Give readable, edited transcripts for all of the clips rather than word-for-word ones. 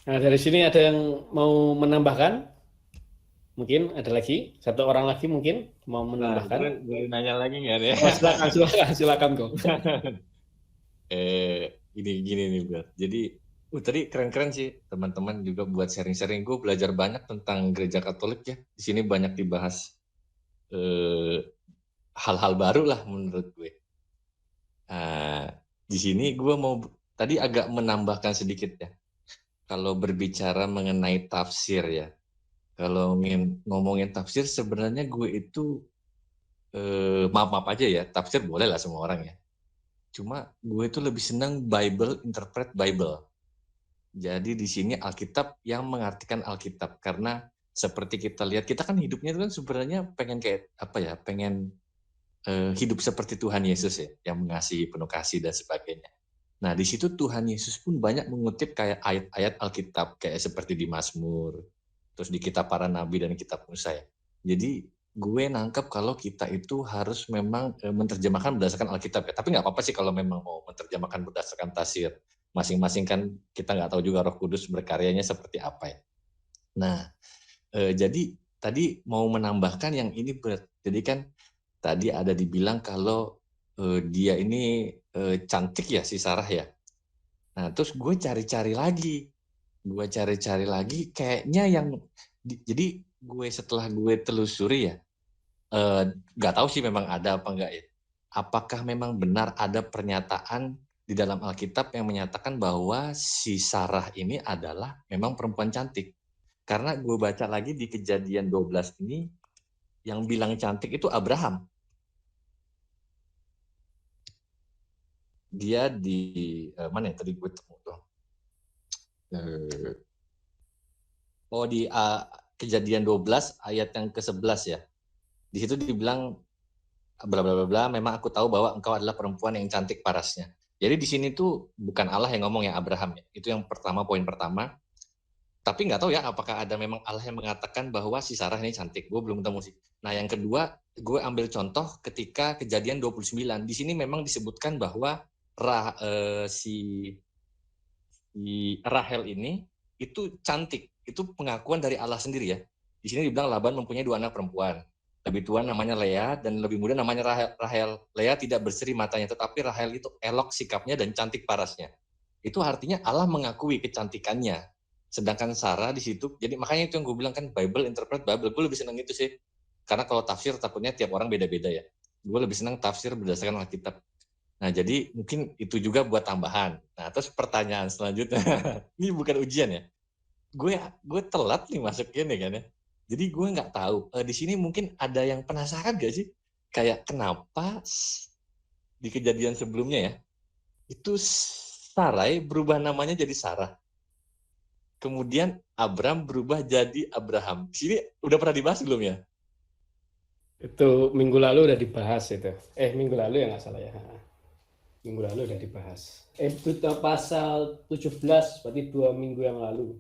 Nah, dari sini ada yang mau menambahkan? Mungkin ada lagi, satu orang lagi mungkin mau Nah, menambahkan. boleh nanya lagi nggak deh? Oh, silakan, silakan, silakan kok. Ini gini nih, Bro. Jadi, tadi keren-keren sih teman-teman juga buat sharing-sharing. Gue belajar banyak tentang gereja Katolik ya. Di sini banyak dibahas eh, hal-hal baru lah menurut gue. Nah, di sini gue mau tadi agak menambahkan sedikit ya. Kalau berbicara mengenai tafsir ya. Kalau ngomongin tafsir sebenarnya gue itu maaf-maaf aja ya, tafsir boleh lah semua orang ya. Cuma gue itu lebih senang Bible, interpret Bible. Jadi di sini Alkitab yang mengartikan Alkitab karena seperti kita lihat kita kan hidupnya itu kan sebenarnya pengen kayak apa ya, pengen hidup seperti Tuhan Yesus ya, yang mengasihi, penuh kasih dan sebagainya. Nah, di situ Tuhan Yesus pun banyak mengutip kayak ayat-ayat Alkitab kayak seperti di Mazmur, terus di kitab para nabi dan kitab Musa ya. Jadi gue nangkep kalau kita itu harus memang menerjemahkan berdasarkan Alkitab ya. Tapi nggak apa-apa sih kalau memang mau menerjemahkan berdasarkan tafsir. Masing-masing kan kita nggak tahu juga Roh Kudus berkaryanya seperti apa ya. Nah, jadi tadi mau menambahkan yang ini jadi kan tadi ada dibilang kalau dia ini cantik ya si Sarah ya. Nah, terus gue cari-cari lagi kayaknya yang jadi gue setelah gue telusuri ya nggak tahu sih memang ada apa enggak ya. Apakah memang benar ada pernyataan di dalam Alkitab yang menyatakan bahwa si Sarah ini adalah memang perempuan cantik? Karena gue baca lagi di Kejadian 12 ini yang bilang cantik itu Abraham. Dia di mana ya tadi gue temu tuh. Di Kejadian 12 ayat yang ke-11 ya. Di situ dibilang bla bla bla bla, memang aku tahu bahwa engkau adalah perempuan yang cantik parasnya. Jadi di sini tuh bukan Allah yang ngomong ya, Abraham ya. Itu yang pertama, poin pertama. Tapi nggak tahu ya apakah ada memang Allah yang mengatakan bahwa si Sarah ini cantik. Gue belum ketemu sih. Nah, yang kedua, gue ambil contoh ketika Kejadian 29. Di sini memang disebutkan bahwa si Rahel ini itu cantik. Itu pengakuan dari Allah sendiri ya. Di sini dibilang Laban mempunyai 2 anak perempuan. Lebih tua namanya Lea dan lebih muda namanya Rahel. Lea tidak berseri matanya, tetapi Rahel itu elok sikapnya dan cantik parasnya. Itu artinya Allah mengakui kecantikannya. Sedangkan Sarah di situ, jadi makanya itu yang gue bilang kan Bible, interpret Bible. Gue lebih senang itu sih. Karena kalau tafsir takutnya tiap orang beda-beda ya. Gue lebih senang tafsir berdasarkan Alkitab. Nah, jadi mungkin itu juga buat tambahan. Nah, terus pertanyaan selanjutnya. Ini bukan ujian ya. Gue telat nih masuk ini kan ya. Jadi gue nggak tahu. Di sini mungkin ada yang penasaran gak sih? Kayak kenapa di kejadian sebelumnya ya, itu Sarai berubah namanya jadi Sarah. Kemudian Abram berubah jadi Abraham. Di sini udah pernah dibahas belum ya? Itu minggu lalu udah dibahas itu. Minggu lalu ya nggak salah ya. Minggu lalu udah dibahas. Itu pasal 17, berarti 2 minggu yang lalu.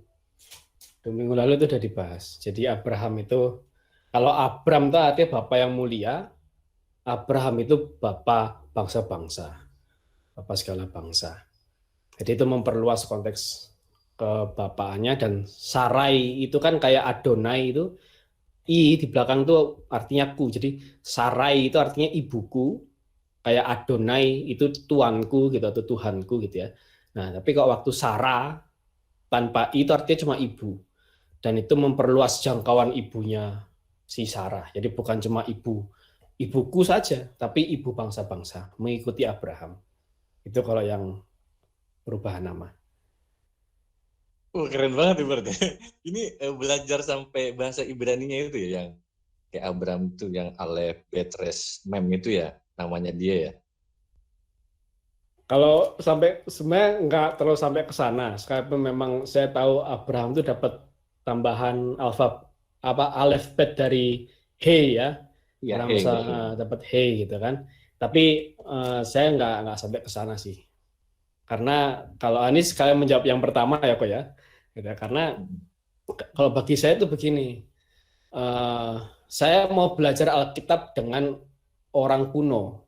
2 minggu lalu itu udah dibahas. Jadi Abraham itu, kalau Abram itu artinya Bapak yang mulia, Abraham itu Bapak bangsa-bangsa, Bapak segala bangsa. Jadi itu memperluas konteks kebapaannya, dan Sarai itu kan kayak Adonai itu, I di belakang itu artinya ku. Jadi Sarai itu artinya ibuku, kayak Adonai itu tuanku gitu atau Tuhanku gitu ya. Nah, tapi kalau waktu Sarah tanpa I itu artinya cuma ibu. Dan itu memperluas jangkauan ibunya si Sarah. Jadi bukan cuma ibuku saja, tapi ibu bangsa-bangsa, mengikuti Abraham. Itu kalau yang perubahan nama. Keren banget nih berarti. Ini belajar sampai bahasa Ibraninya itu ya, yang kayak Abram itu yang Aleph, Betres, Mem itu ya, namanya dia ya. Kalau sampai sebenarnya nggak terlalu sampai ke sana. Sekarang memang saya tahu Abraham itu dapat tambahan alef bet dari He ya. Iya, Orang bisa betul. dapat He gitu kan. Tapi saya nggak sampai ke sana sih. Karena kalau Anis kalian menjawab yang pertama ya kok ya. Gitu. Karena kalau bagi saya itu begini. Saya mau belajar Alkitab dengan orang kuno.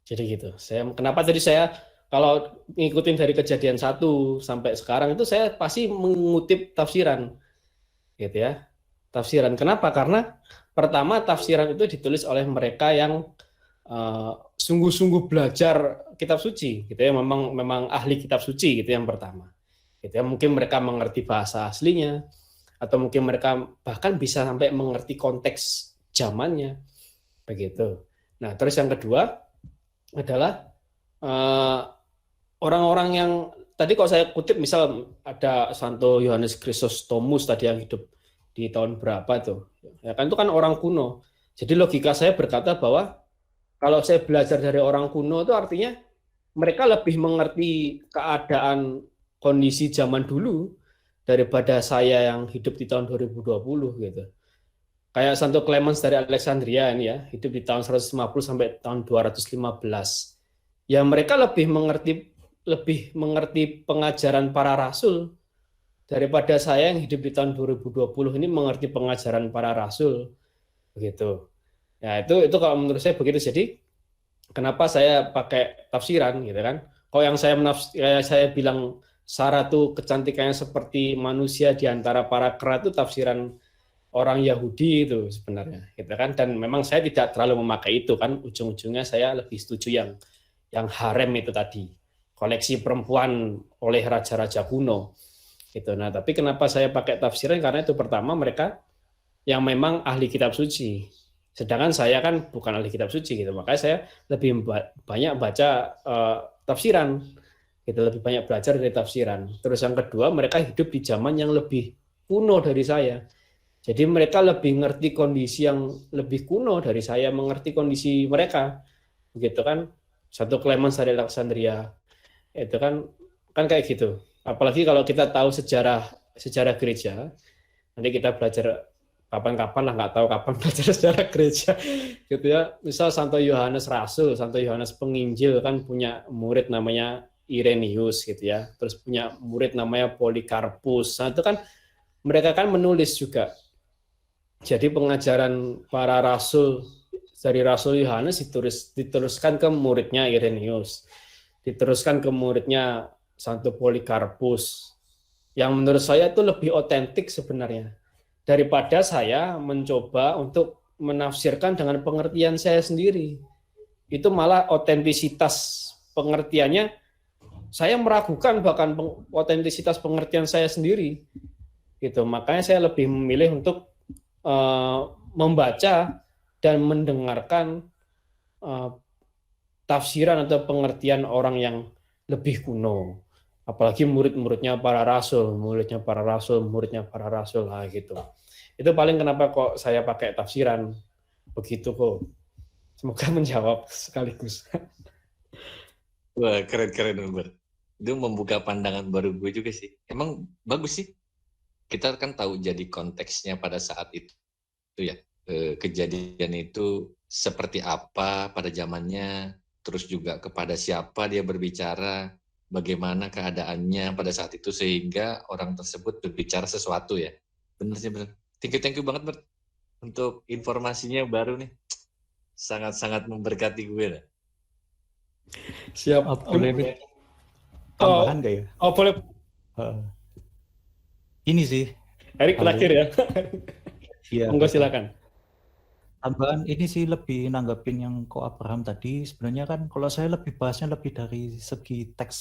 Jadi gitu. Kenapa tadi saya kalau ngikutin dari kejadian 1 sampai sekarang itu saya pasti mengutip tafsiran, gitu ya. Tafsiran. Kenapa? Karena pertama tafsiran itu ditulis oleh mereka yang sungguh-sungguh belajar kitab suci, gitu ya. Memang ahli kitab suci, gitu yang pertama. Gitu ya. Mungkin mereka mengerti bahasa aslinya, atau mungkin mereka bahkan bisa sampai mengerti konteks zamannya, begitu. Nah, terus yang kedua adalah orang-orang yang tadi kalau saya kutip, misal ada Santo Yohanes Chrysostomus tadi yang hidup di tahun berapa tuh, ya kan itu kan orang kuno. Jadi logika saya berkata bahwa kalau saya belajar dari orang kuno itu artinya mereka lebih mengerti keadaan kondisi zaman dulu daripada saya yang hidup di tahun 2020 gitu. Kayak Santo Clemens dari Alexandria ini ya, hidup di tahun 150 sampai tahun 215. Ya mereka lebih mengerti pengajaran para rasul daripada saya yang hidup di tahun 2020 ini mengerti pengajaran para rasul, begitu. Ya itu kalau menurut saya begitu. Jadi kenapa saya pakai tafsiran gitu kan? Kalau yang saya bilang Sarah tuh kecantikannya seperti manusia di antara para kera, itu tafsiran orang Yahudi itu sebenarnya, gitu kan? Dan memang saya tidak terlalu memakai itu kan. Ujung-ujungnya saya lebih setuju yang harem itu tadi, koleksi perempuan oleh raja-raja kuno. Gitu. Nah, tapi kenapa saya pakai tafsiran? Karena itu pertama mereka yang memang ahli kitab suci. Sedangkan saya kan bukan ahli kitab suci gitu. Makanya saya lebih banyak baca tafsiran. Gitu, lebih banyak belajar dari tafsiran. Terus yang kedua, mereka hidup di zaman yang lebih kuno dari saya. Jadi mereka lebih ngerti kondisi yang lebih kuno dari saya mengerti kondisi mereka. Begitu kan? Satu Clemens dari Alexandria. Itu kan kayak gitu. Apalagi kalau kita tahu sejarah gereja, nanti kita belajar kapan-kapan lah, nggak tahu kapan belajar sejarah gereja gitu ya. Misal Santo Yohanes Rasul, Santo Yohanes Penginjil kan punya murid namanya Irenaeus gitu ya, terus punya murid namanya Polikarpus. Nah itu kan mereka kan menulis juga. Jadi pengajaran para rasul dari Rasul Yohanes diteruskan ke muridnya Irenaeus, diteruskan ke muridnya Santo Polikarpus, yang menurut saya itu lebih otentik sebenarnya daripada saya mencoba untuk menafsirkan dengan pengertian saya sendiri. Itu malah otentisitas pengertiannya saya meragukan, bahkan otentisitas pengertian saya sendiri. Gitu. Makanya saya lebih memilih untuk membaca dan mendengarkan tafsiran atau pengertian orang yang lebih kuno. Apalagi muridnya para rasul lah gitu. Itu paling kenapa kok saya pakai tafsiran begitu kok. Semoga menjawab sekaligus. Wah, keren Uber. Itu membuka pandangan baru gue juga sih. Emang bagus sih. Kita kan tahu jadi konteksnya pada saat itu ya. Kejadian itu seperti apa pada zamannya, terus juga kepada siapa dia berbicara, bagaimana keadaannya pada saat itu sehingga orang tersebut berbicara sesuatu ya. Bener sih bener. Thank you banget Bert untuk informasinya baru nih. Sangat-sangat memberkati gue lah. Siap. Boleh tambahan nggak ya? Oh boleh. Ini sih. Erik terakhir ya. Iya. Monggo silakan. Tambahan ini sih lebih nanggapin yang Ko Abraham tadi. Sebenarnya kan kalau saya lebih bahasnya lebih dari segi teks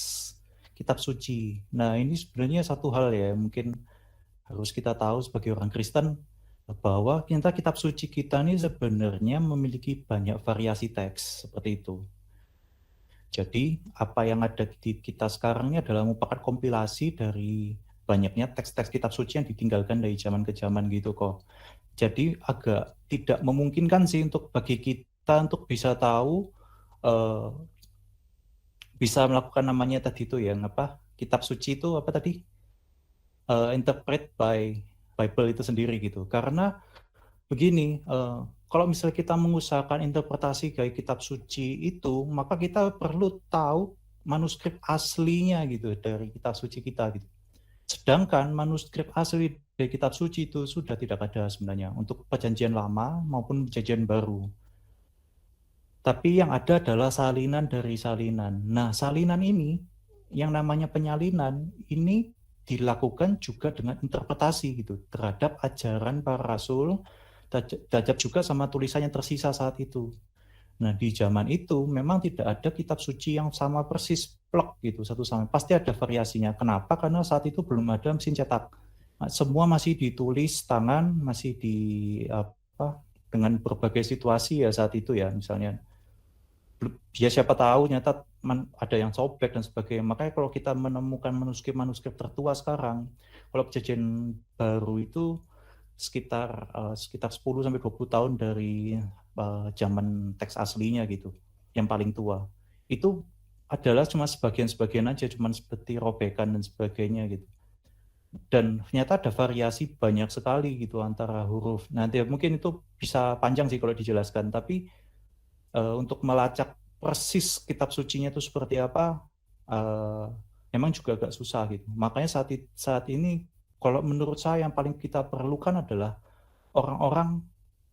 kitab suci. Nah ini sebenarnya satu hal ya, mungkin harus kita tahu sebagai orang Kristen bahwa kitab suci kita ini sebenarnya memiliki banyak variasi teks seperti itu. Jadi apa yang ada di kita sekarang ini adalah merupakan kompilasi dari banyaknya teks-teks kitab suci yang ditinggalkan dari zaman ke zaman gitu kok. Jadi agak tidak memungkinkan sih untuk bagi kita untuk bisa tahu, bisa melakukan namanya tadi itu yang apa, kitab suci itu apa tadi, interpret by Bible itu sendiri gitu. Karena begini, kalau misalnya kita mengusahakan interpretasi gaya kitab suci itu, maka kita perlu tahu manuskrip aslinya gitu dari kitab suci kita gitu. Sedangkan manuskrip asli dari kitab suci itu sudah tidak ada sebenarnya untuk perjanjian lama maupun perjanjian baru. Tapi yang ada adalah salinan dari salinan. Nah, salinan ini, yang namanya penyalinan, ini dilakukan juga dengan interpretasi gitu terhadap ajaran para rasul, terhadap juga sama tulisan yang tersisa saat itu. Nah, di zaman itu memang tidak ada kitab suci yang sama persis plek gitu satu sama. Pasti ada variasinya. Kenapa? Karena saat itu belum ada mesin cetak. Nah, semua masih ditulis tangan, masih di apa dengan berbagai situasi ya saat itu ya, misalnya ya siapa tahu nyata ada yang sobek dan sebagainya. Makanya kalau kita menemukan manuskrip-manuskrip tertua sekarang, kalau perjanjian baru itu sekitar 10 sampai 20 tahun dari zaman teks aslinya gitu, yang paling tua. Itu adalah cuma sebagian-sebagian aja, cuma seperti robekan dan sebagainya gitu. Dan ternyata ada variasi banyak sekali gitu antara huruf. Nanti mungkin itu bisa panjang sih kalau dijelaskan, tapi untuk melacak persis kitab sucinya itu seperti apa, memang juga agak susah gitu. Makanya saat ini kalau menurut saya yang paling kita perlukan adalah orang-orang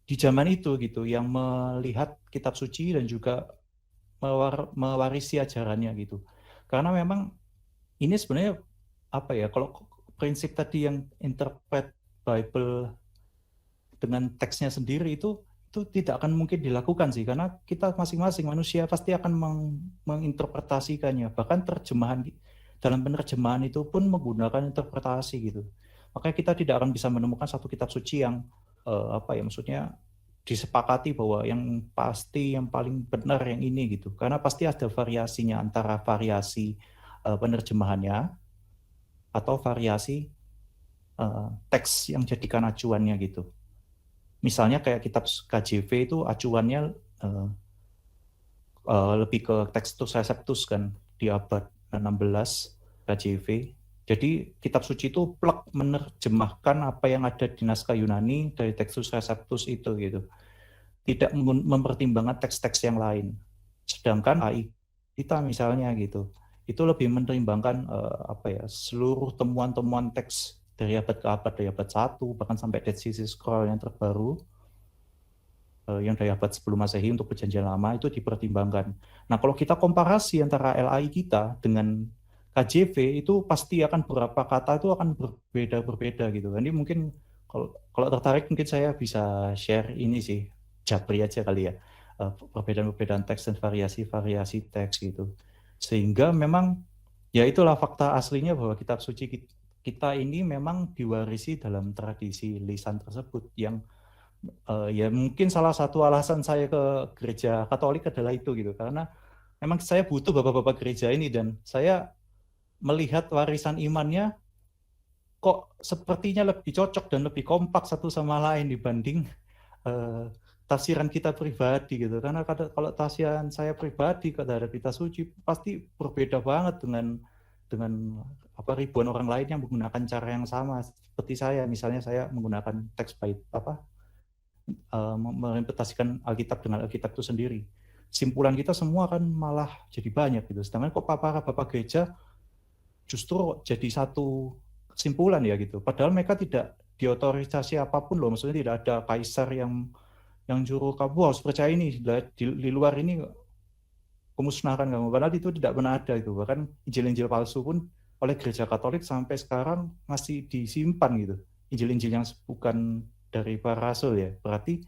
di zaman itu gitu yang melihat kitab suci dan juga mewarisi ajarannya gitu. Karena memang ini sebenarnya apa ya, kalau prinsip tadi yang interpret Bible dengan teksnya sendiri itu tidak akan mungkin dilakukan sih, karena kita masing-masing manusia pasti akan menginterpretasikannya. Bahkan dalam penerjemahan itu pun menggunakan interpretasi gitu. Makanya kita tidak akan bisa menemukan satu kitab suci yang apa ya, maksudnya disepakati bahwa yang pasti yang paling benar yang ini gitu. Karena pasti ada variasinya, antara variasi penerjemahannya atau variasi teks yang jadikan acuannya gitu. Misalnya kayak kitab KJV itu acuannya lebih ke Textus Receptus kan, di abad 16 KJV. Jadi kitab suci itu plek menerjemahkan apa yang ada di naskah Yunani dari Textus Receptus itu gitu. Tidak mempertimbangkan teks-teks yang lain. Sedangkan AI kita misalnya gitu, itu lebih mempertimbangkan apa ya, seluruh temuan-temuan teks dari abad ke abad, dari abad 1 bahkan sampai Dead Sea Scroll yang terbaru yang dari abad sebelum Masehi untuk perjanjian lama itu dipertimbangkan. Nah, kalau kita komparasi antara LAI kita dengan KJV itu pasti akan beberapa kata itu akan berbeda gitu. Ini mungkin kalau tertarik mungkin saya bisa share ini sih, japri aja kali ya, perbedaan-perbedaan teks dan variasi-variasi teks gitu. Sehingga memang ya itulah fakta aslinya bahwa kitab suci kita ini memang diwarisi dalam tradisi lisan tersebut yang ya mungkin salah satu alasan saya ke gereja Katolik adalah itu gitu, karena memang saya butuh bapak-bapak gereja ini dan saya melihat warisan imannya kok sepertinya lebih cocok dan lebih kompak satu sama lain dibanding tafsiran kita pribadi gitu. Karena kalau tafsiran saya pribadi terhadap kitab suci pasti berbeda banget dengan ribuan orang lain yang menggunakan cara yang sama seperti saya. Misalnya saya menggunakan teks menginterpretasikan Alkitab dengan Alkitab itu sendiri. Simpulan kita semua kan malah jadi banyak gitu. Sedangkan kok para bapak gereja justru jadi satu kesimpulan ya gitu. Padahal mereka tidak diotorisasi apapun loh. Maksudnya tidak ada kaisar yang juru kamu harus percaya ini, di luar ini pemusnahan kamu. Padahal itu tidak pernah ada itu. Bahkan Injil-Injil palsu pun oleh gereja Katolik sampai sekarang masih disimpan gitu. Injil-Injil yang bukan dari para rasul ya. Berarti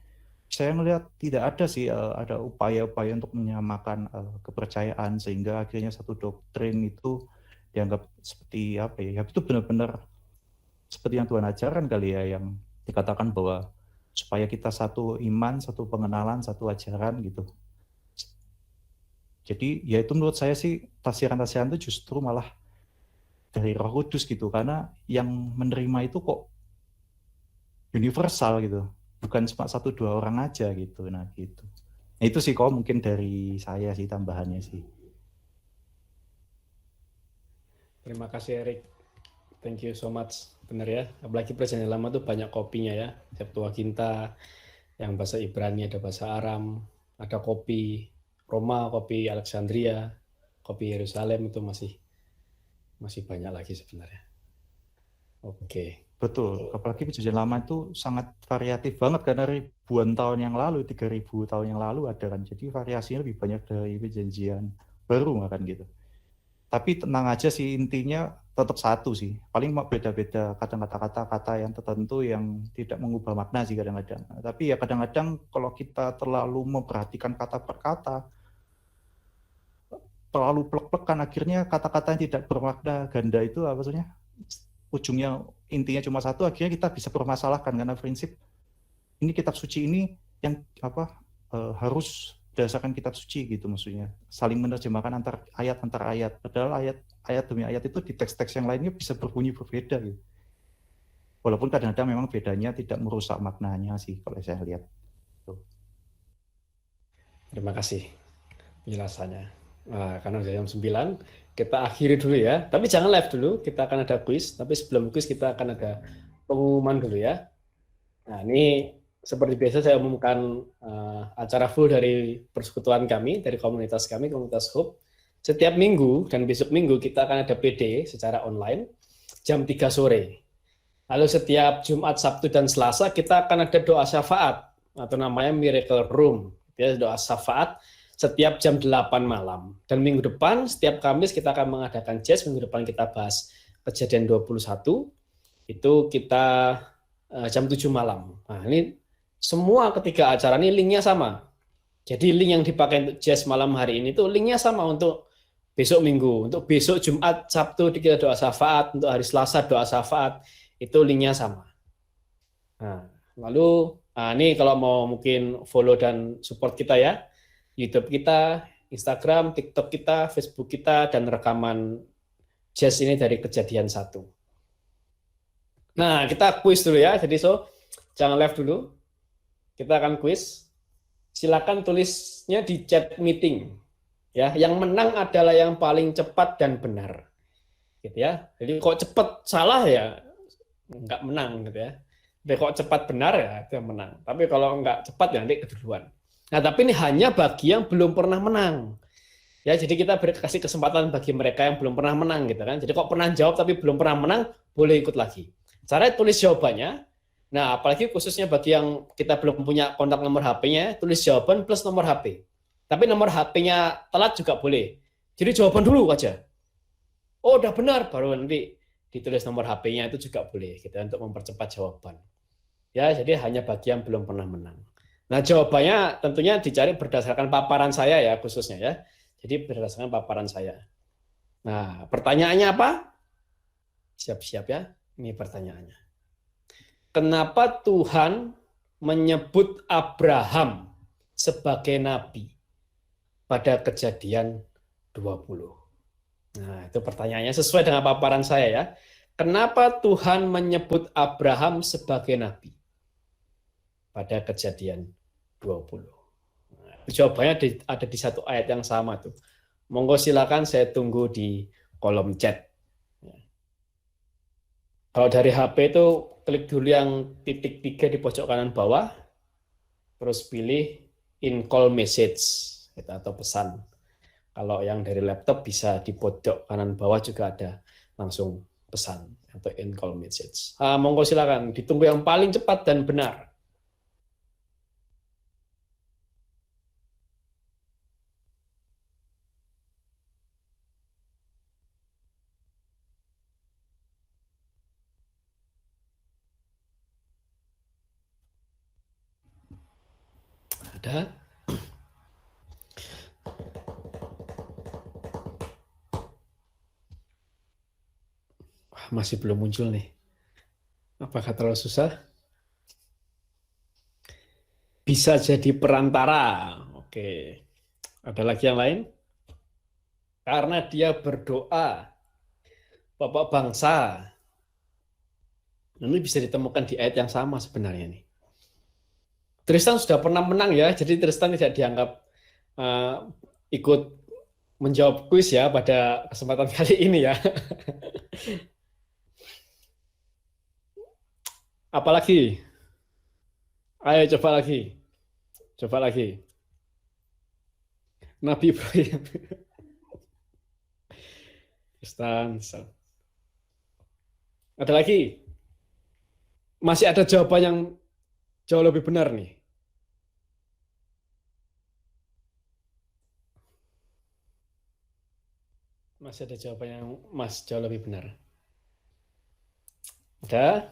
saya melihat tidak ada sih ada upaya-upaya untuk menyamakan kepercayaan sehingga akhirnya satu doktrin itu dianggap seperti apa ya? Itu benar-benar seperti yang Tuhan ajarkan kali ya, yang dikatakan bahwa supaya kita satu iman, satu pengenalan, satu ajaran gitu. Jadi ya itu menurut saya sih tafsiran-tafsiran itu justru malah dari Roh Kudus gitu, karena yang menerima itu kok universal gitu, bukan cuma 1-2 orang aja gitu. Nah gitu. Nah, itu sih kok mungkin dari saya sih tambahannya sih. Terima kasih Erik, thank you so much. Bener ya, apalagi perjanjian lama tuh banyak kopinya ya, Septuaginta yang bahasa Ibrani, ada bahasa Aram, ada kopi Roma, kopi Alexandria, kopi Yerusalem, itu masih banyak lagi sebenarnya. Oke. Betul, apalagi perjanjian lama itu sangat variatif banget karena ribuan tahun yang lalu, 3.000 tahun yang lalu ada kan. Jadi variasinya lebih banyak dari perjanjian baru kan gitu. Tapi tenang aja sih, intinya tetap satu sih. Paling mau beda-beda kadang kata-kata yang tertentu yang tidak mengubah makna sih kadang-kadang. Tapi ya kadang-kadang kalau kita terlalu memperhatikan kata per kata, terlalu plek-plekan, akhirnya kata-kata yang tidak bermakna ganda itu apa maksudnya? Ujungnya intinya cuma satu, akhirnya kita bisa permasalahkan karena prinsip ini kitab suci ini yang harus berdasarkan kitab suci gitu, maksudnya saling menerjemahkan antar ayat, padahal ayat demi ayat itu di teks-teks yang lainnya bisa berbunyi berbeda gitu. Walaupun kadang-kadang memang bedanya tidak merusak maknanya sih kalau saya lihat. Terima kasih penjelasannya. Nah, karena udah jam 9, kita akhiri dulu ya. Tapi jangan live dulu, kita akan ada kuis. Tapi sebelum kuis kita akan ada pengumuman dulu ya. Nah, ini seperti biasa saya umumkan acara full dari persekutuan kami, dari komunitas kami, komunitas Hope. Setiap minggu dan besok minggu kita akan ada PD secara online jam 3 sore. Lalu setiap Jumat, Sabtu, dan Selasa kita akan ada doa syafaat atau namanya Miracle Room. Ya, doa syafaat setiap jam 8 malam. Dan minggu depan, setiap Kamis kita akan mengadakan jazz. Minggu depan kita bahas Kejadian 21. Itu kita jam 7 malam. Nah, ini semua ketiga acara ini linknya sama. Jadi link yang dipakai untuk jazz malam hari ini tuh linknya sama untuk besok minggu. Untuk besok Jumat, Sabtu kita doa syafaat. Untuk hari Selasa doa syafaat. Itu linknya sama. Nah, lalu ini kalau mau mungkin follow dan support kita ya, YouTube kita, Instagram, TikTok kita, Facebook kita, dan rekaman jazz ini dari Kejadian 1. Nah, kita kuis dulu ya, jadi jangan live dulu. Kita akan kuis. Silakan tulisnya di chat meeting. Ya, yang menang adalah yang paling cepat dan benar. Gitu ya. Jadi kok cepat salah ya nggak menang gitu ya. Tapi kok cepat benar ya itu yang menang. Tapi kalau nggak cepat ya nanti keduluan. Nah, tapi ini hanya bagi yang belum pernah menang. Ya, jadi kita kasih kesempatan bagi mereka yang belum pernah menang gitu kan. Jadi kok pernah jawab tapi belum pernah menang, boleh ikut lagi. Caranya tulis jawabannya. Nah, apalagi khususnya bagi yang kita belum punya kontak nomor HP-nya, tulis jawaban plus nomor HP. Tapi nomor HP-nya telat juga boleh. Jadi jawaban dulu aja. Oh, udah benar, baru nanti ditulis nomor HP-nya itu juga boleh gitu untuk mempercepat jawaban. Ya, jadi hanya bagi yang belum pernah menang. Nah, jawabannya tentunya dicari berdasarkan paparan saya ya khususnya ya. Jadi berdasarkan paparan saya. Nah, pertanyaannya apa? Siap-siap ya. Ini pertanyaannya. Kenapa Tuhan menyebut Abraham sebagai nabi pada Kejadian 20? Nah, itu pertanyaannya sesuai dengan paparan saya ya. Kenapa Tuhan menyebut Abraham sebagai nabi pada Kejadian 20? Nah, jawabannya ada di satu ayat yang sama tuh. Monggo silakan, saya tunggu di kolom chat. Kalau dari HP itu klik dulu yang titik 3 di pojok kanan bawah, terus pilih in call message atau pesan. Kalau yang dari laptop bisa di pojok kanan bawah juga ada langsung pesan atau in call message. Monggo silakan, ditunggu yang paling cepat dan benar. Ada? Masih belum muncul nih. Apakah terlalu susah? Bisa jadi perantara. Oke. Ada lagi yang lain? Karena dia berdoa, Bapak bangsa. Ini bisa ditemukan di ayat yang sama sebenarnya nih. Tristan sudah pernah menang ya, jadi Tristan tidak dianggap ikut menjawab kuis ya pada kesempatan kali ini ya. Apalagi? Ayo coba lagi. Coba lagi. Nabi Ibrahim. Tristan. Ada lagi? masih ada jawaban yang jauh lebih benar nih. Masih ada jawaban yang jauh lebih benar. Ada?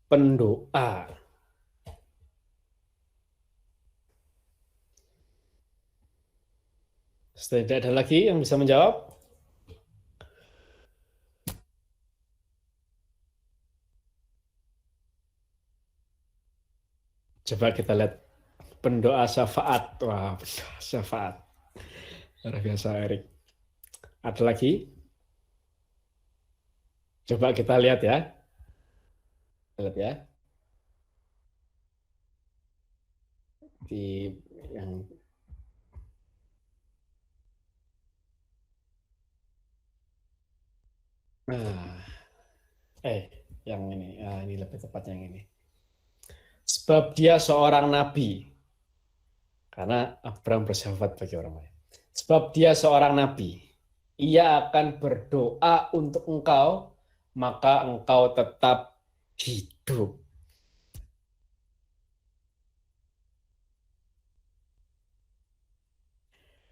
Pendoa. Tidak ada lagi yang bisa menjawab? Coba kita lihat pendoa syafaat. Wah, pendoa syafaat. Luar biasa, Erik. Ada lagi? Coba kita lihat ya. Lihat ya. Di yang yang ini. Ini lebih tepat yang ini. Sebab dia seorang nabi. Karena Abraham bersyafaat bagi orang lain. Sebab dia seorang nabi. Ia akan berdoa untuk engkau, maka engkau tetap hidup.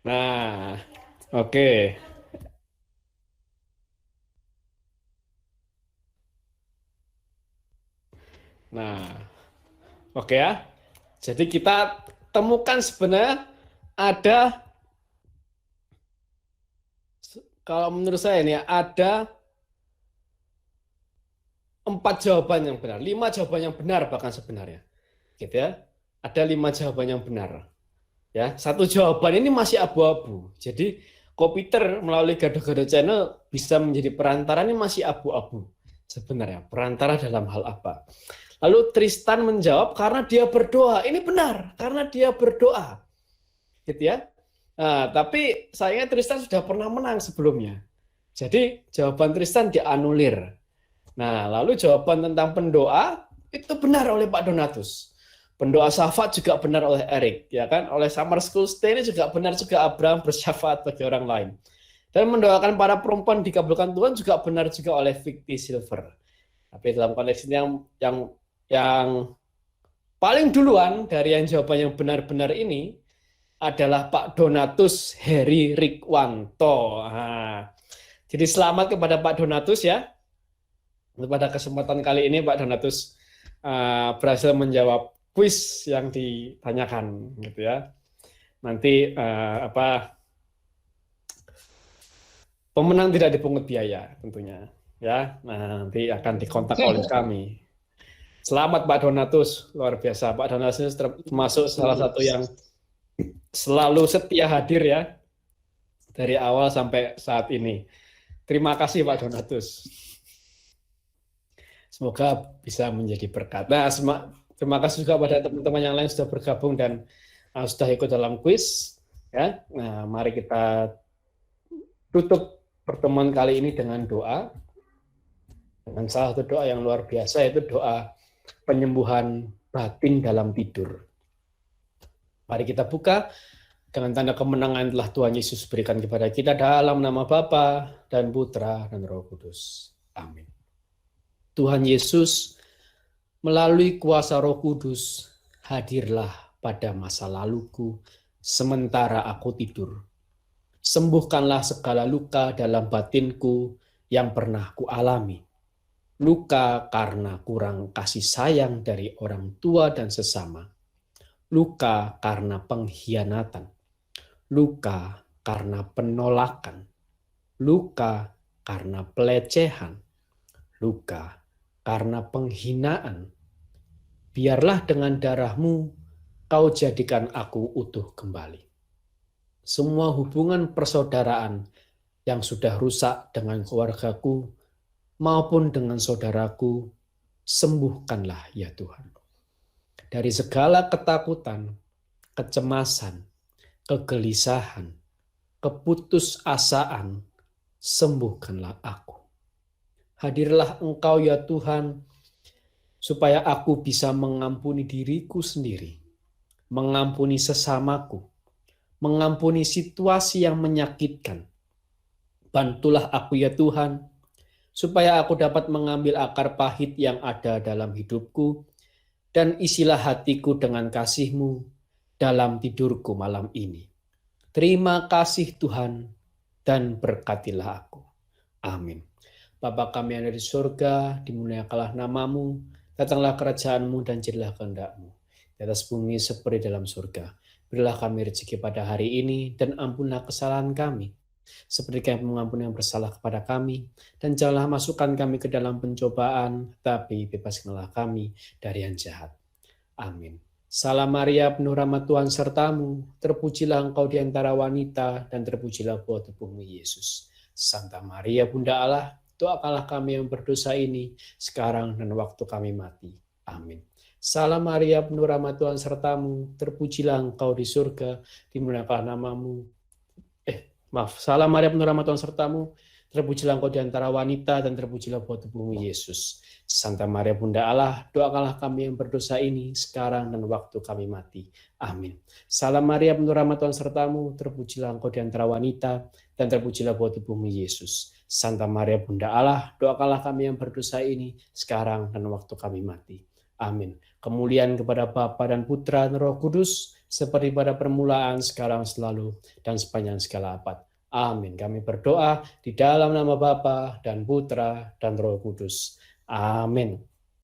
Nah, oke. Nah, oke ya. Jadi kita temukan sebenarnya ada, kalau menurut saya ini ada 4 jawaban yang benar, 5 jawaban yang benar bahkan sebenarnya, gitu ya. Ada 5 jawaban yang benar. Ya, 1 jawaban ini masih abu-abu. Jadi Komputer melalui Gado-Gado Channel bisa menjadi perantara, ini masih abu-abu sebenarnya. Perantara dalam hal apa? Lalu Tristan menjawab karena dia berdoa. Ini benar, karena dia berdoa. Gitu ya. Nah, tapi sayangnya Tristan sudah pernah menang sebelumnya. Jadi jawaban Tristan dianulir. Nah, lalu jawaban tentang pendoa itu benar oleh Pak Donatus. Pendoa syafaat juga benar oleh Erik, ya kan? Oleh Summer School Stay ini juga benar juga Abraham bersyafaat bagi orang lain. Dan mendoakan para perempuan dikabulkan Tuhan juga benar juga oleh Vicki Silver. Tapi dalam konteks ini yang paling duluan dari yang jawaban yang benar-benar ini adalah Pak Donatus Heri Rikwanto. Nah, jadi selamat kepada Pak Donatus ya. Pada kesempatan kali ini Pak Donatus berhasil menjawab kuis yang ditanyakan, gitu ya. Nanti pemenang tidak dipungut biaya tentunya, ya. Nah, nanti akan dikontak oleh kami. Selamat Pak Donatus, luar biasa. Pak Donatus termasuk salah satu yang selalu setia hadir ya dari awal sampai saat ini. Terima kasih Pak Donatus. Semoga bisa menjadi berkat. Nah, terima kasih juga pada teman-teman yang lain sudah bergabung dan sudah ikut dalam kuis. Ya, nah, mari kita tutup pertemuan kali ini dengan doa. Dengan salah satu doa yang luar biasa, yaitu doa penyembuhan batin dalam tidur. Mari kita buka dengan tanda kemenangan telah Tuhan Yesus berikan kepada kita dalam nama Bapa dan Putra dan Roh Kudus. Amin. Tuhan Yesus melalui kuasa Roh Kudus hadirlah pada masa laluku sementara aku tidur. Sembuhkanlah segala luka dalam batinku yang pernah kualami. Luka karena kurang kasih sayang dari orang tua dan sesama. Luka karena pengkhianatan. Luka karena penolakan. Luka karena pelecehan. Luka karena penghinaan. Biarlah dengan darah-Mu Kau jadikan aku utuh kembali. Semua hubungan persaudaraan yang sudah rusak dengan keluargaku maupun dengan saudaraku, sembuhkanlah ya Tuhan. Dari segala ketakutan, kecemasan, kegelisahan, keputusasaan, sembuhkanlah aku. Hadirlah Engkau ya Tuhan, supaya aku bisa mengampuni diriku sendiri, mengampuni sesamaku, mengampuni situasi yang menyakitkan. Bantulah aku ya Tuhan, supaya aku dapat mengambil akar pahit yang ada dalam hidupku, dan isilah hatiku dengan kasih-Mu dalam tidurku malam ini. Terima kasih Tuhan, dan berkatilah aku. Amin. Bapa kami yang ada di surga, dimuliakanlah nama-Mu, datanglah kerajaan-Mu dan jadilah kehendak-Mu di atas bumi seperti dalam surga. Berilah kami rezeki pada hari ini, dan ampunlah kesalahan kami, seperti kami mengampuni yang bersalah kepada kami, dan janganlah masukkan kami ke dalam pencobaan, tapi bebaskanlah kami dari yang jahat. Amin. Salam Maria, penuh rahmat Tuhan sertamu, terpujilah engkau di antara wanita, dan terpujilah buah tubuhmu Yesus. Santa Maria, Bunda Allah, doakanlah kami yang berdosa ini, sekarang dan waktu kami mati. Amin. Salam Maria, penuh rahmat Tuhan sertamu, terpujilah engkau di surga, dimuliakanlah namamu. Salam Maria, penuh rahmat Tuhan sertamu, terpujilah engkau di antara wanita, dan terpujilah buah tubuhmu Yesus. Santa Maria, Bunda Allah, doakanlah kami yang berdosa ini, sekarang dan waktu kami mati. Amin. Salam Maria, penuh rahmat Tuhan sertamu, terpujilah engkau di antara wanita, dan terpujilah buah tubuhmu Yesus. Santa Maria, Bunda Allah, doakanlah kami yang berdosa ini, sekarang dan waktu kami mati. Amin. Kemuliaan kepada Bapa dan Putra dan Roh Kudus, seperti pada permulaan, sekarang, selalu, dan sepanjang segala abad. Amin. Kami berdoa di dalam nama Bapa dan Putra dan Roh Kudus. Amin.